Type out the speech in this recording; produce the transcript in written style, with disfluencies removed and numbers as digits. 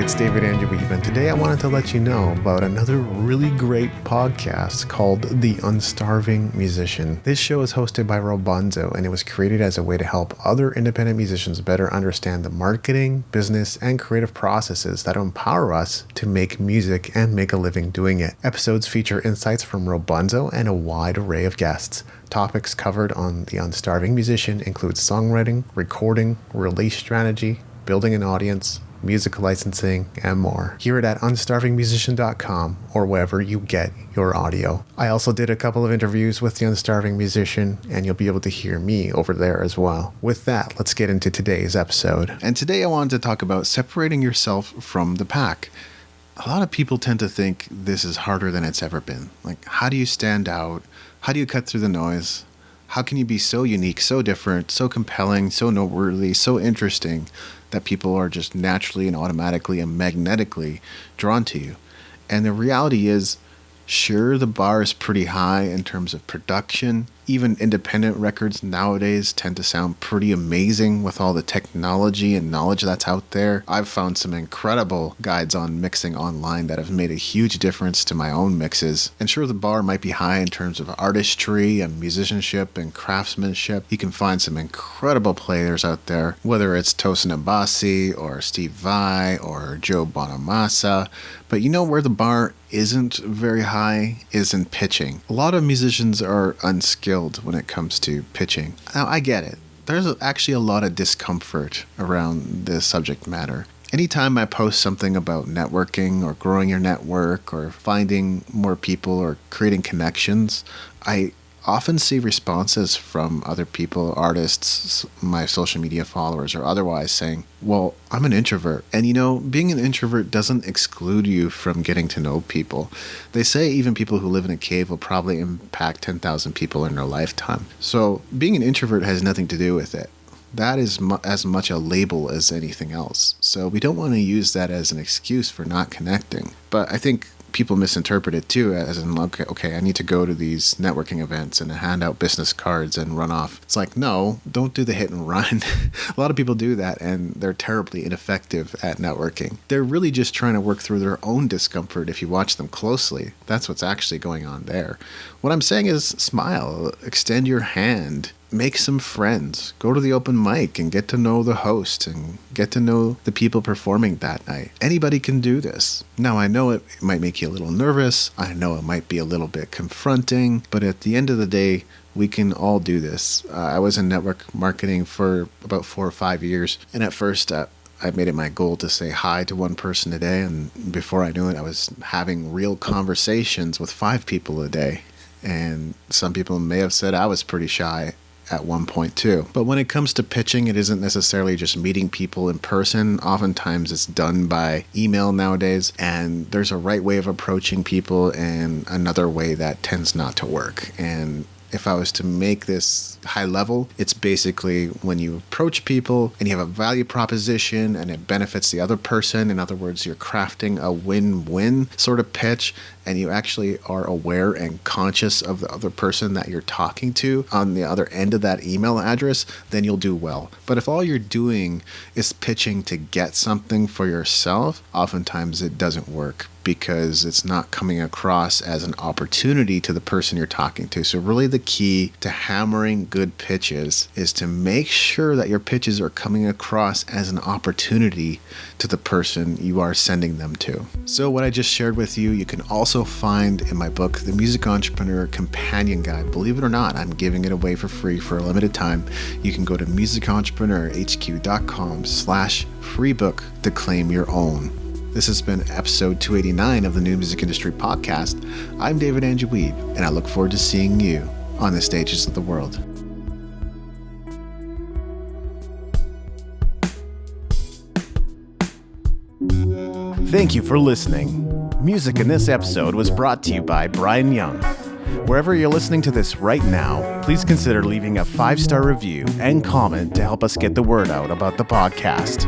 it's David Andrew Weeb, and today I wanted to let you know about another really great podcast called The Unstarving Musician. This show is hosted by Robunzo, and it was created as a way to help other independent musicians better understand the marketing, business, and creative processes that empower us to make music and make a living doing it. Episodes feature insights from Robunzo and a wide array of guests. Topics covered on The Unstarving Musician include songwriting, recording, release strategy, building an audience, music licensing, and more. Hear it at unstarvingmusician.com or wherever you get your audio. I also did a couple of interviews with The Unstarving Musician, and you'll be able to hear me over there as well. With that, let's get into today's episode. And today I wanted to talk about separating yourself from the pack. A lot of people tend to think this is harder than it's ever been. Like, how do you stand out? How do you cut through the noise? How can you be so unique, so different, so compelling, so noteworthy, so interesting that people are just naturally and automatically and magnetically drawn to you? And the reality is, sure, the bar is pretty high in terms of production. Even independent records nowadays tend to sound pretty amazing with all the technology and knowledge that's out there. I've found some incredible guides on mixing online that have made a huge difference to my own mixes. And sure, the bar might be high in terms of artistry and musicianship and craftsmanship. You can find some incredible players out there, whether it's Tosin Abasi or Steve Vai or Joe Bonamassa. But you know where the bar isn't very high is in pitching. A lot of musicians are unskilled when it comes to pitching. Now, I get it. There's actually a lot of discomfort around this subject matter. Anytime I post something about networking or growing your network or finding more people or creating connections, I often see responses from other people, artists, my social media followers, or otherwise saying, well, I'm an introvert. And you know, being an introvert doesn't exclude you from getting to know people. They say even people who live in a cave will probably impact 10,000 people in their lifetime. So being an introvert has nothing to do with it. That is as much a label as anything else. So we don't want to use that as an excuse for not connecting. But I think people misinterpret it too as in, okay, I need to go to these networking events and hand out business cards and run off. It's like, no, don't do the hit and run. A lot of people do that and they're terribly ineffective at networking. They're really just trying to work through their own discomfort if you watch them closely. That's what's actually going on there. What I'm saying is smile, extend your hand, make some friends, go to the open mic and get to know the host and get to know the people performing that night. Anybody can do this. Now, I know it might make you a little nervous. I know it might be a little bit confronting, but at the end of the day, we can all do this. I was in network marketing for about 4 or 5 years, and at first, I made it my goal to say hi to one person a day, and before I knew it, I was having real conversations with 5 people a day. And some people may have said I was pretty shy at one point too. But when it comes to pitching, it isn't necessarily just meeting people in person. Oftentimes it's done by email nowadays, and there's a right way of approaching people and another way that tends not to work. And if I was to make this high level, it's basically when you approach people and you have a value proposition and it benefits the other person. In other words, you're crafting a win-win sort of pitch, and you actually are aware and conscious of the other person that you're talking to on the other end of that email address, then you'll do well. But if all you're doing is pitching to get something for yourself, oftentimes it doesn't work because it's not coming across as an opportunity to the person you're talking to. So really the key to hammering good pitches is to make sure that your pitches are coming across as an opportunity to the person you are sending them to. So what I just shared with you, you can also find in my book, The Music Entrepreneur Companion Guide. Believe it or not, I'm giving it away for free for a limited time. You can go to musicentrepreneurhq.com/free book to claim your own. This has been episode 289 of the New Music Industry Podcast. I'm David Andrew Weeb, and I look forward to seeing you on the stages of the world. Thank you for listening. Music in this episode was brought to you by Brian Young. Wherever you're listening to this right now, please consider leaving a 5-star review and comment to help us get the word out about the podcast.